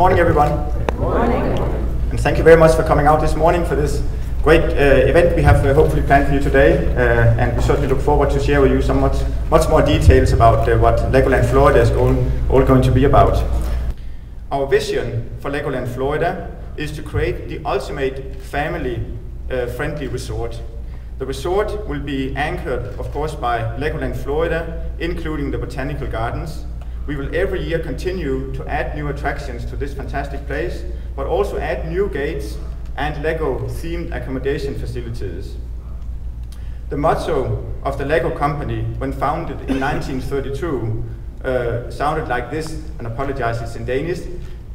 morning, everyone. Good morning. And thank you very much for coming out this morning for this great event we have hopefully planned for you today. And we certainly look forward to share with you some much more details about what LEGOLAND Florida is all going to be about. Our vision for LEGOLAND Florida is to create the ultimate family-friendly resort. The resort will be anchored, of course, by LEGOLAND Florida, including the botanical gardens. We will every year continue to add new attractions to this fantastic place, but also add new gates and LEGO-themed accommodation facilities. The motto of the LEGO company, when founded in 1932, sounded like this, and apologize, it's in Danish.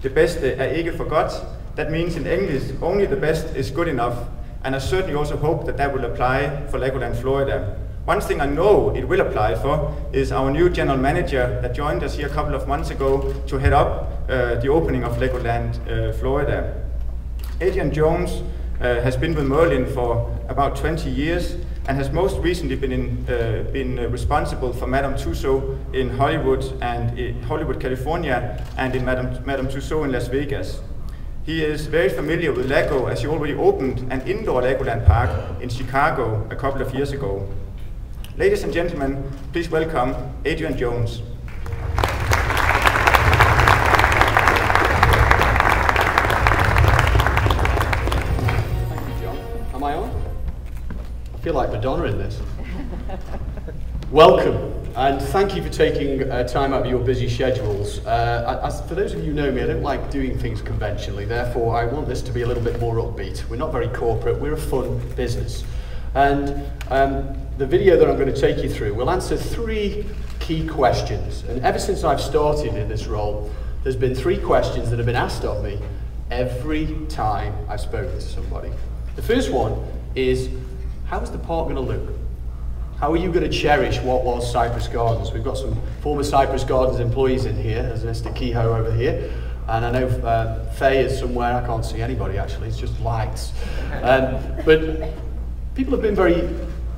Det bedste ikke for godt. That means in English, only the best is good enough. And I certainly also hope that will apply for LEGOLAND Florida. One thing I know it will apply for is our new general manager that joined us here a couple of months ago to head up the opening of LEGOLAND Florida. Adrian Jones has been with Merlin for about 20 years and has most recently been responsible for Madame Tussauds in Hollywood Hollywood, California, and in Madame Tussauds in Las Vegas. He is very familiar with LEGO as he already opened an indoor LEGOLAND park in Chicago a couple of years ago. Ladies and gentlemen, please welcome Adrian Jones. Thank you, John. Am I on? I feel like Madonna in this. Welcome, and thank you for taking time out of your busy schedules. For those of you who know me, I don't like doing things conventionally, therefore I want this to be a little bit more upbeat. We're not very corporate, we're a fun business. And the video that I'm going to take you through will answer 3 key questions. And ever since I've started in this role, there's been 3 questions that have been asked of me every time I've spoken to somebody. The first one is, how is the park going to look? How are you going to cherish what was Cypress Gardens? We've got some former Cypress Gardens employees in here. There's Mr. Kehoe over here. And I know Faye is somewhere. I can't see anybody, actually. It's just lights. But people have been very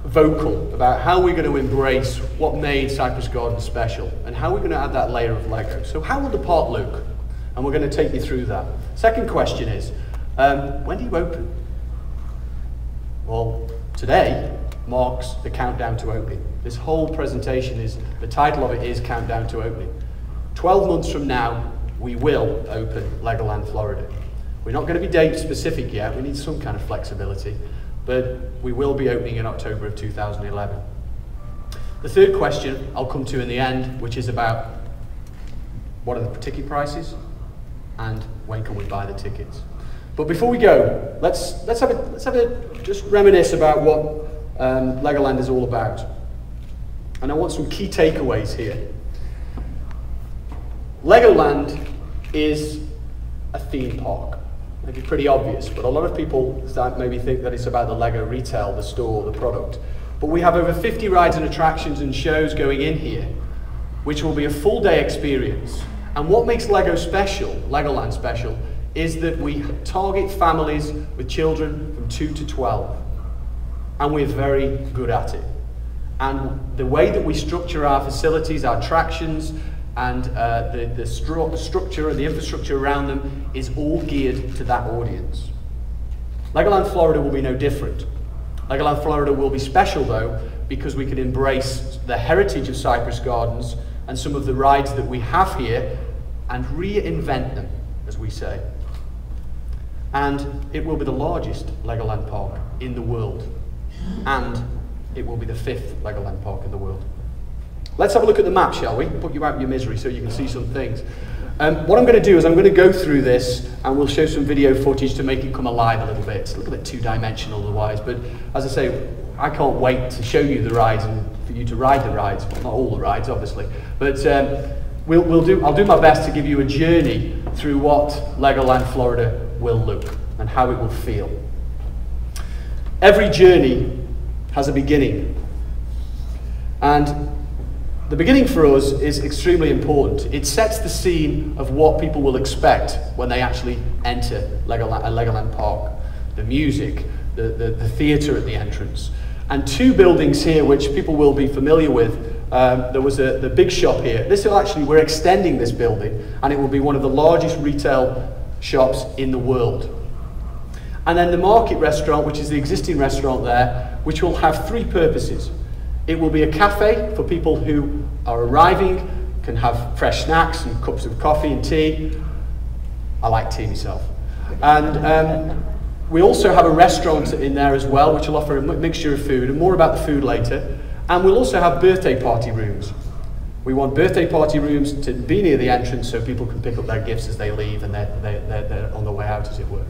vocal about how we're going to embrace what made Cypress Gardens special and how we're going to add that layer of LEGO. So how will the park look? And we're going to take you through that. Second question is, when do you open? Well, today marks the countdown to opening. This whole presentation the title of it is Countdown to Opening. 12 months from now, we will open LEGOLAND Florida. We're not going to be date specific yet, we need some kind of flexibility, but we will be opening in October of 2011. The third question I'll come to in the end, which is about what are the ticket prices and when can we buy the tickets. But before we go, let's just reminisce about what LEGOLAND is all about. And I want some key takeaways here. LEGOLAND is a theme park. Maybe pretty obvious, but a lot of people maybe think that it's about the LEGO retail, the store, the product. But we have over 50 rides and attractions and shows going in here, which will be a full day experience. And what makes LEGOLAND special, is that we target families with children from 2 to 12. And we're very good at it. And the way that we structure our facilities, our attractions, and the structure and the infrastructure around them is all geared to that audience. LEGOLAND Florida will be no different. LEGOLAND Florida will be special though, because we can embrace the heritage of Cypress Gardens and some of the rides that we have here and reinvent them, as we say. And it will be the largest LEGOLAND park in the world. And it will be the 5th LEGOLAND park in the world. Let's have a look at the map, shall we? Put you out of your misery so you can see some things. What I'm going to do is I'm going to go through this and we'll show some video footage to make it come alive a little bit. It's a little bit two-dimensional otherwise, but as I say, I can't wait to show you the rides and for you to ride the rides. Well, not all the rides, obviously, but I'll do my best to give you a journey through what LEGOLAND Florida will look and how it will feel. Every journey has a beginning, and the beginning for us is extremely important. It sets the scene of what people will expect when they actually enter a LEGOLAND park. The music, the theatre at the entrance. And 2 buildings here which people will be familiar with there was the big shop here. We're extending this building, and it will be one of the largest retail shops in the world. And then the market restaurant, which is the existing restaurant there, which will have three purposes. It will be a cafe for people who are arriving, can have fresh snacks and cups of coffee and tea. I like tea myself. And we also have a restaurant in there as well, which will offer a mixture of food, and more about the food later. And we'll also have birthday party rooms. We want birthday party rooms to be near the entrance so people can pick up their gifts as they leave and they're on the way out, as it were.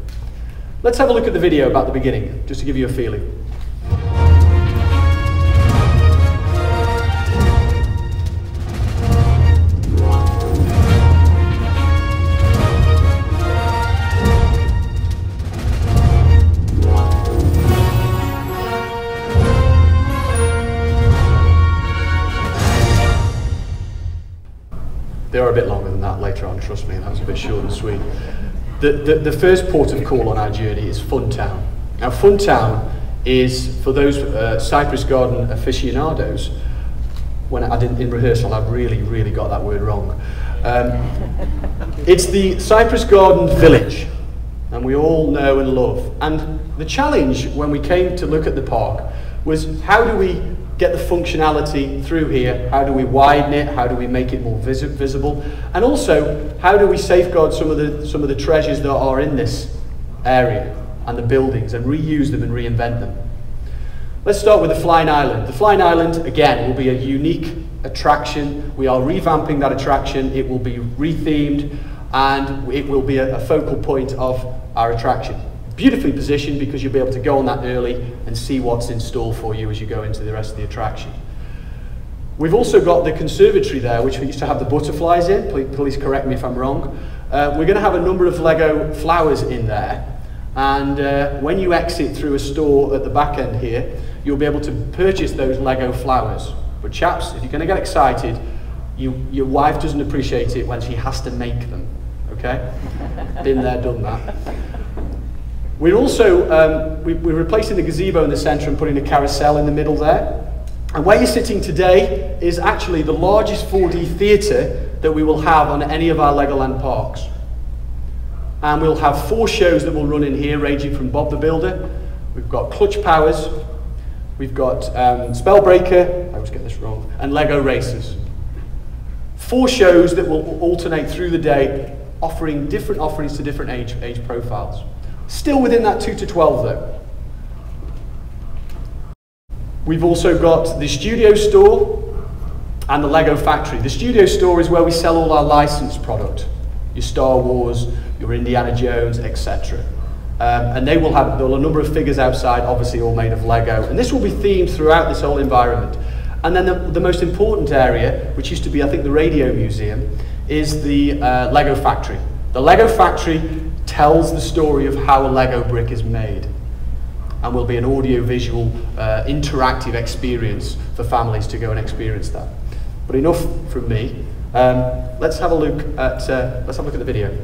Let's have a look at the video about the beginning, just to give you a feeling. They are a bit longer than that later on, trust me, that was a bit short and sweet. The first port of call on our journey is Funtown. Now Funtown is, for those Cypress Garden aficionados, when I didn't in rehearsal, I really got that word wrong. It's the Cypress Garden village, and we all know and love. And the challenge when we came to look at the park was, how do we get the functionality through here? How do we widen it? How do we make it more visible? And also, how do we safeguard some of the treasures that are in this area and the buildings, and reuse them and reinvent them? Let's start with the Flying Island. The Flying Island, again, will be a unique attraction. We are revamping that attraction. It will be rethemed, and it will be a focal point of our attraction. Beautifully positioned, because you'll be able to go on that early and see what's in store for you as you go into the rest of the attraction. We've also got the conservatory there, which we used to have the butterflies in. Please correct me if I'm wrong. We're going to have a number of Lego flowers in there, and when you exit through a store at the back end here, you'll be able to purchase those Lego flowers. But chaps, if you're going to get excited, your wife doesn't appreciate it when she has to make them, okay? Been there, done that. We're also we're replacing the gazebo in the centre and putting a carousel in the middle there. And where you're sitting today is actually the largest 4D theatre that we will have on any of our Legoland parks. And we'll have 4 shows that will run in here, ranging from Bob the Builder. We've got Clutch Powers, we've got Spellbreaker, I always get this wrong, and Lego Racers. 4 shows that will alternate through the day, offering different offerings to different age profiles. Still within that 2 to 12 though. We've also got the studio store and the Lego factory. The studio store is where we sell all our licensed product. Your Star Wars, your Indiana Jones, etc. And there will a number of figures outside, obviously all made of Lego. And this will be themed throughout this whole environment. And then the most important area, which used to be, I think, the Radio Museum, is the Lego factory. The Lego factory tells the story of how a Lego brick is made, and will be an audio-visual, interactive experience for families to go and experience that. But enough from me. Let's have a look at the video.